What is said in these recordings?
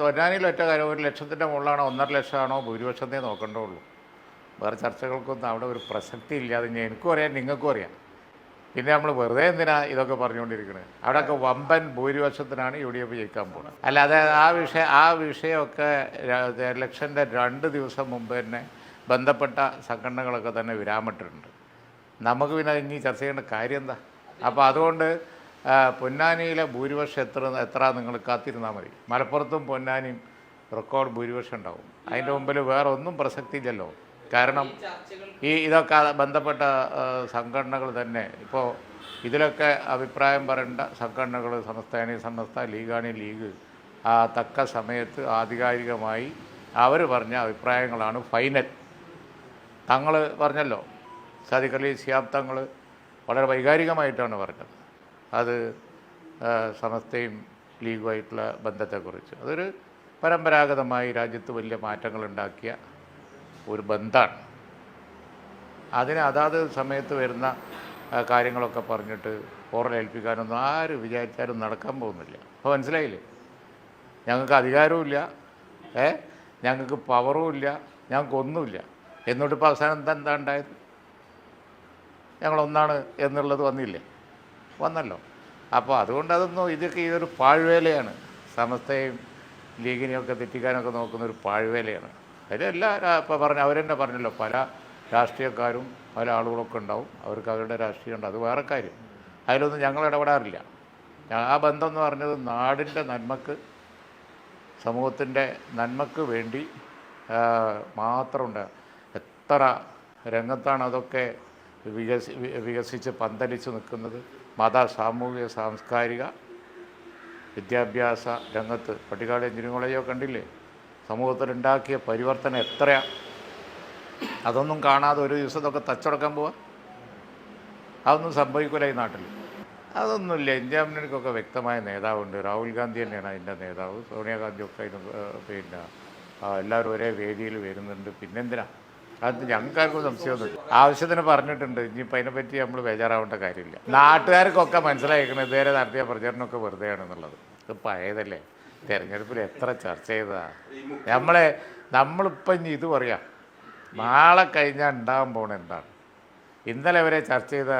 പൊന്നാനിയിൽ ഒറ്റ കാര്യം, 1,00,000-ൻ്റെ മുകളിലാണോ 1,50,000-ആണോ ഭൂരിപക്ഷത്തെ നോക്കേണ്ടതുള്ളൂ. വേറെ ചർച്ചകൾക്കൊന്നും അവിടെ ഒരു പ്രസക്തി ഇല്ലാതെ എനിക്കും അറിയാം, നിങ്ങൾക്കും അറിയാം. പിന്നെ നമ്മൾ വെറുതെ എന്തിനാ ഇതൊക്കെ പറഞ്ഞുകൊണ്ടിരിക്കുന്നത്? അവിടെയൊക്കെ വമ്പൻ ഭൂരിപക്ഷത്തിനാണ് UDF ജയിക്കാൻ പോകുന്നത്. അല്ലാതെ ആ വിഷയമൊക്കെ ഇലക്ഷൻ്റെ 2 ദിവസം മുമ്പ് തന്നെ ബന്ധപ്പെട്ട സംഘടനകളൊക്കെ തന്നെ വിരാമിട്ടിട്ടുണ്ട്. നമുക്ക് പിന്നെ ഇനി ചർച്ച ചെയ്യേണ്ട കാര്യം എന്താ? അപ്പോൾ അതുകൊണ്ട് പൊന്നാനിയിലെ ഭൂരിപക്ഷം എത്ര നിങ്ങൾ കാത്തിരുന്നാൽ മതി. മലപ്പുറത്തും പൊന്നാനിയും റെക്കോർഡ് ഭൂരിപക്ഷം ഉണ്ടാവും. അതിൻ്റെ മുമ്പിൽ വേറെ ഒന്നും പ്രസക്തിയില്ലല്ലോ. കാരണം ഇതൊക്കെ ബന്ധപ്പെട്ട സംഘടനകൾ തന്നെ ഇപ്പോൾ ഇതിലൊക്കെ അഭിപ്രായം പറയേണ്ട സംഘടനകൾ സമസ്ത ലീഗാണി ലീഗ് തക്ക സമയത്ത് ആധികാരികമായി അവർ പറഞ്ഞ അഭിപ്രായങ്ങളാണ് ഫൈനൽ. തങ്ങൾ പറഞ്ഞല്ലോ, സാദിഖ് അലി ശിഹാബ് തങ്ങൾ വളരെ വൈകാരികമായിട്ടാണ് പറഞ്ഞത് അത് സമസ്തയും ലീഗുമായിട്ടുള്ള ബന്ധത്തെക്കുറിച്ച്. അതൊരു പരമ്പരാഗതമായി രാജ്യത്ത് വലിയ മാറ്റങ്ങളുണ്ടാക്കിയ ഒരു ബന്ധമാണ്. അതിന് അതാത് സമയത്ത് വരുന്ന കാര്യങ്ങളൊക്കെ പറഞ്ഞിട്ട് ഓറലേൽപ്പിക്കാനൊന്നും ആര് വിചാരിച്ചാലും നടക്കാൻ പോകുന്നില്ല. അപ്പോൾ മനസ്സിലായില്ലേ? ഞങ്ങൾക്ക് അധികാരവും ഞങ്ങൾക്ക് പവറും ഇല്ല, ഞങ്ങൾക്കൊന്നുമില്ല. എന്നിട്ടിപ്പോൾ അവസാനം എന്താ ഉണ്ടായത്? ഞങ്ങളൊന്നാണ് എന്നുള്ളത് വന്നല്ലോ. അപ്പോൾ അതുകൊണ്ട് ഇതൊക്കെ ഇതൊരു പാഴ്വേലയാണ്. സമസ്തയും ലീഗിനെയൊക്കെ തെറ്റിക്കാനൊക്കെ നോക്കുന്നൊരു പാഴ്വേലയാണ്. അതിലെല്ലാ ഇപ്പോൾ അവരെന്നെ പറഞ്ഞല്ലോ, പല രാഷ്ട്രീയക്കാരും പല ആളുകളൊക്കെ ഉണ്ടാവും, അവർക്ക് അവരുടെ രാഷ്ട്രീയമുണ്ട്, അത് വേറെ കാര്യം. അതിലൊന്നും ഞങ്ങൾ ഇടപെടാറില്ല. ആ ബന്ധം എന്ന് പറഞ്ഞത് നാടിൻ്റെ നന്മക്ക്, സമൂഹത്തിൻ്റെ നന്മക്ക് വേണ്ടി മാത്രമുണ്ട്. എത്ര രംഗത്താണ് അതൊക്കെ വികസിച്ച് പന്തലിച്ച് നിൽക്കുന്നത്. മത, സാമൂഹിക, സാംസ്കാരിക, വിദ്യാഭ്യാസ രംഗത്ത് പട്ടിക്കാട് എഞ്ചിനീയറിംഗ് കോളേജൊക്കെ കണ്ടില്ലേ? സമൂഹത്തിലുണ്ടാക്കിയ പരിവർത്തനം എത്രയാണ്. അതൊന്നും കാണാതെ ഒരു ദിവസം ഇതൊക്കെ തച്ചുടക്കാൻ പോവാ? അതൊന്നും സംഭവിക്കില്ല ഈ നാട്ടിൽ. അതൊന്നുമില്ല. ഇന്ത്യ മുന്നണിക്കൊക്കെ വ്യക്തമായ നേതാവുണ്ട്. രാഹുൽ ഗാന്ധി തന്നെയാണ് അതിൻ്റെ നേതാവ്. സോണിയാഗാന്ധിയൊക്കെ അതിന് എല്ലാവരും ഒരേ വേദിയിൽ വരുന്നുണ്ട്. പിന്നെന്തിനാ? അത് ഞങ്ങൾക്കാർക്കും സംശയമൊന്നുമില്ല. ആവശ്യത്തിന് പറഞ്ഞിട്ടുണ്ട്. ഇനിയിപ്പോൾ അതിനെപ്പറ്റി നമ്മൾ ബേജാറാവേണ്ട കാര്യമില്ല. നാട്ടുകാർക്കൊക്കെ മനസ്സിലായിരിക്കണം ഇതുവരെ നടത്തിയ പ്രചരണമൊക്കെ വെറുതെയാണെന്നുള്ളത്. ഇത് പഴയതല്ലേ? തിരഞ്ഞെടുപ്പിൽ എത്ര ചർച്ച ചെയ്തതാണ് നമ്മളിപ്പം ഇനി ഇത് പറയാം. നാളെ കഴിഞ്ഞാൽ ഉണ്ടാകാൻ പോകണ എന്താണ്? ഇന്നലെ വരെ ചർച്ച ചെയ്ത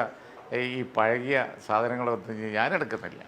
ഈ പഴകിയ സാധനങ്ങളൊന്നും ഞാൻ എടുക്കുന്നില്ല.